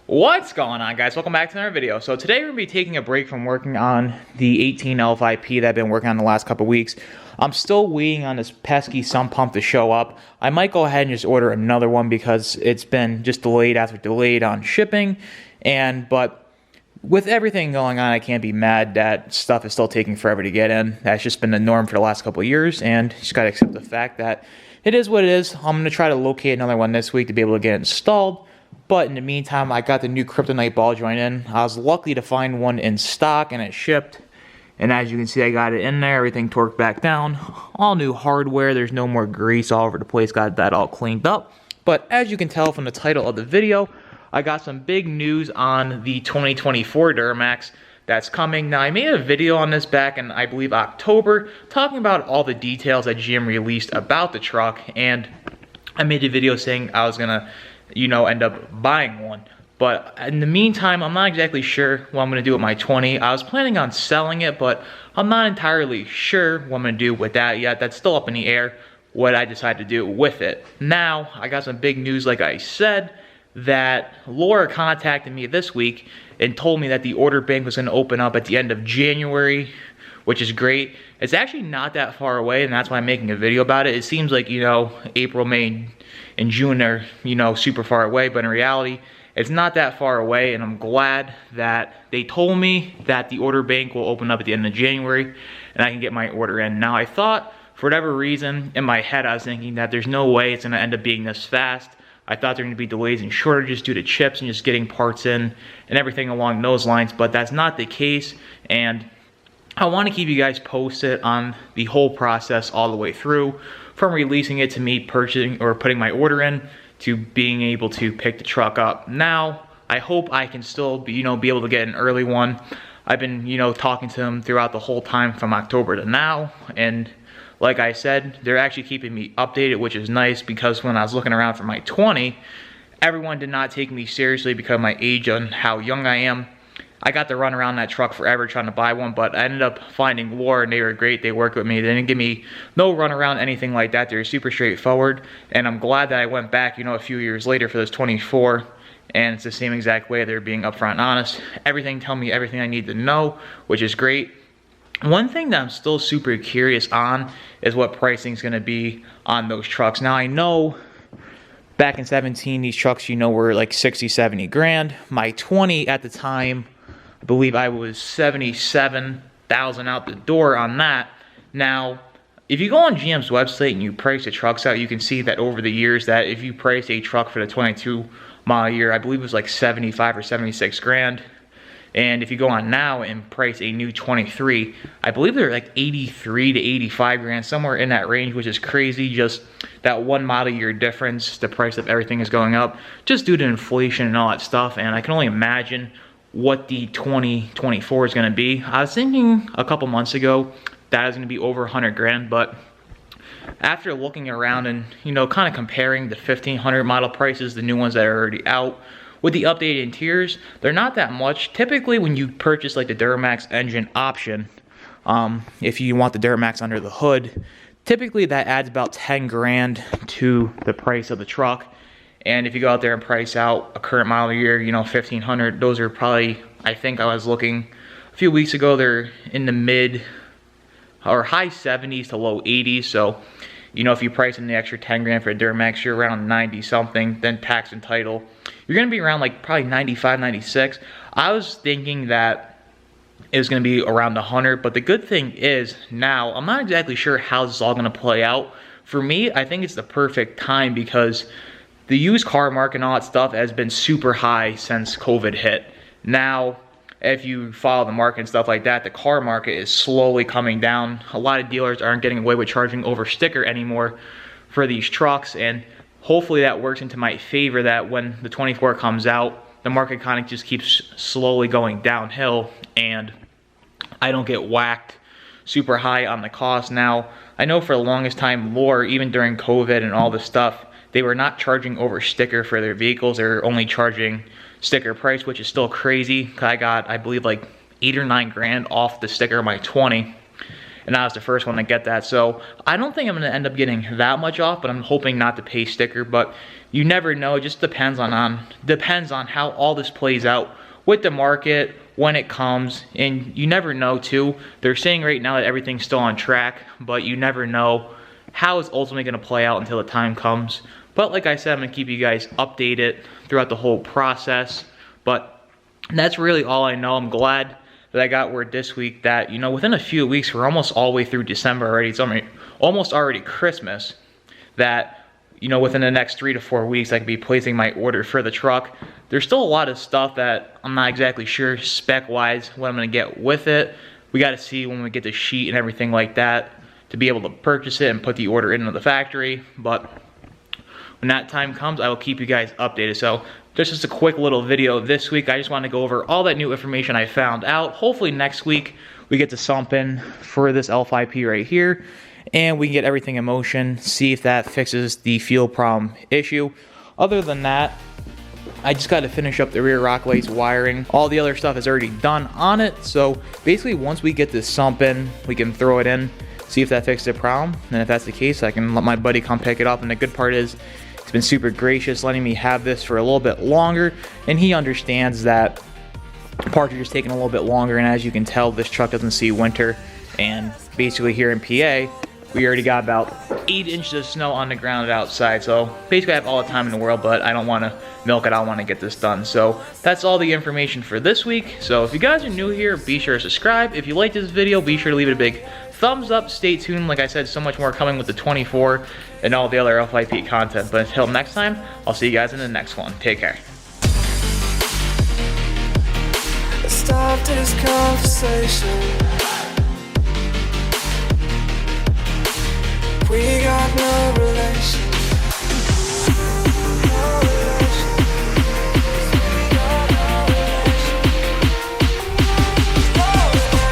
What's going on, guys? Welcome back to another video. So today we're going to be taking a break from working on the 18L5P that I've been working on the last couple weeks. I'm still waiting on this pesky sump pump to show up. I might go ahead and just order another one because it's been just delayed after delayed on shipping. But with everything going on, I can't be mad that stuff is still taking forever to get in. That's just been the norm for the last couple of years, and you just got to accept the fact that it is what it is. I'm going to try to locate another one this week to be able to get it installed. But in the meantime, I got the new kryptonite ball joint in. I was lucky to find one in stock and it shipped. And as you can see, I got it in there, everything torqued back down. All new hardware, there's no more grease all over the place, got that all cleaned up. But as you can tell from the title of the video, I got some big news on the 2024 Duramax that's coming. Now, I made a video on this back in, I believe, October, talking about all the details that GM released about the truck. And I made a video saying I was gonna end up buying one. But in the meantime, I'm not exactly sure what I'm going to do with my 20. I was planning on selling it, but I'm not entirely sure what I'm going to do with that yet. That's still up in the air, what I decide to do with it. Now, I got some big news, like I said, that Laura contacted me this week and told me that the order bank was going to open up at the end of January, which is great. It's actually not that far away, and that's why I'm making a video about it. It seems like, April, May, and June are, super far away, but in reality, it's not that far away, and I'm glad that they told me that the order bank will open up at the end of January, and I can get my order in. Now, I thought, for whatever reason, in my head, I was thinking that there's no way it's gonna end up being this fast. I thought there were gonna be delays and shortages due to chips and just getting parts in and everything along those lines, but that's not the case, and I want to keep you guys posted on the whole process all the way through, from releasing it to me purchasing or putting my order in to being able to pick the truck up. Now, I hope I can still be able to get an early one. I've been, talking to them throughout the whole time from October to now, and like I said, they're actually keeping me updated, which is nice, because when I was looking around for my 20, everyone did not take me seriously because of my age and how young I am. I got to run around that truck forever trying to buy one, but I ended up finding Laura, and they were great. They worked with me. They didn't give me no run around, anything like that. They were super straightforward, and I'm glad that I went back, a few years later for this 24, and it's the same exact way. They're being upfront and honest. Everything, tell me everything I need to know, which is great. One thing that I'm still super curious on is what pricing is going to be on those trucks. Now, I know back in 17, these trucks, were like 60, 70 grand. My 20 at the time, I believe I was 77,000 out the door on that. Now, if you go on GM's website and you price the trucks out, you can see that over the years that if you price a truck for the 22 model year, I believe it was like 75 or 76 grand. And if you go on now and price a new 23, I believe they're like 83 to 85 grand, somewhere in that range, which is crazy. Just that one model year difference, the price of everything is going up just due to inflation and all that stuff. And I can only imagine what the 2024 is going to be. I was thinking a couple months ago that was going to be over 100 grand, but after looking around and kind of comparing the 1500 model prices, the new ones that are already out with the updated interiors, they're not that much. Typically when you purchase like the Duramax engine option, if you want the Duramax under the hood, typically that adds about 10 grand to the price of the truck. And if you go out there and price out a current model year, 1500, those are probably, I think I was looking a few weeks ago, they're in the mid or high 70s to low 80s. So, if you price in the extra 10 grand for a Duramax, you're around 90 something, then tax and title, you're gonna be around like probably 95, 96. I was thinking that it was gonna be around 100, but the good thing is now, I'm not exactly sure how this is all gonna play out. For me, I think it's the perfect time because the used car market and all that stuff has been super high since COVID hit. Now, if you follow the market and stuff like that, the car market is slowly coming down. A lot of dealers aren't getting away with charging over sticker anymore for these trucks, and hopefully that works into my favor that when the 24 comes out, the market kind of just keeps slowly going downhill and I don't get whacked super high on the cost. Now, I know for the longest time, Laura, even during COVID and all this stuff, they were not charging over sticker for their vehicles. They're only charging sticker price, which is still crazy. I got, I believe, like 8 or 9 grand off the sticker of my 20. and I was the first one to get that. So I don't think I'm going to end up getting that much off, but I'm hoping not to pay sticker. But you never know. It just depends on how all this plays out with the market when it comes, and you never know too. They're saying right now that everything's still on track, but you never know how it's ultimately going to play out until the time comes. But like I said, I'm going to keep you guys updated throughout the whole process. But that's really all I know. I'm glad that I got word this week that, you know, within a few weeks, we're almost all the way through December already. It's almost already Christmas. That, you know, within the next 3 to 4 weeks, I could be placing my order for the truck. There's still a lot of stuff that I'm not exactly sure spec-wise what I'm going to get with it. We got to see when we get the sheet and everything like that to be able to purchase it and put the order into the factory. But when that time comes, I will keep you guys updated. So just a quick little video this week. I just want to go over all that new information I found out. Hopefully next week we get to something for this L5P right here, and we can get everything in motion, see if that fixes the fuel problem issue. Other than that, I just got to finish up the rear rock lights wiring. All the other stuff is already done on it. So basically once we get this sump in, we can throw it in, see if that fixes the problem. And if that's the case, I can let my buddy come pick it up. And the good part is, he's been super gracious letting me have this for a little bit longer, and he understands that parts are just taking a little bit longer. And as you can tell, this truck doesn't see winter, and basically here in PA we already got about 8 inches of snow on the ground outside. So basically I have all the time in the world, but I don't want to milk it. I want to get this done. So that's all the information for this week. So if you guys are new here, be sure to subscribe. If you like this video, be sure to leave it a big thumbs up. Stay tuned. Like I said, so much more coming with the 24 and all the other L5P content. But until next time, I'll see you guys in the next one. Take care. Stop this conversation. We got no relation.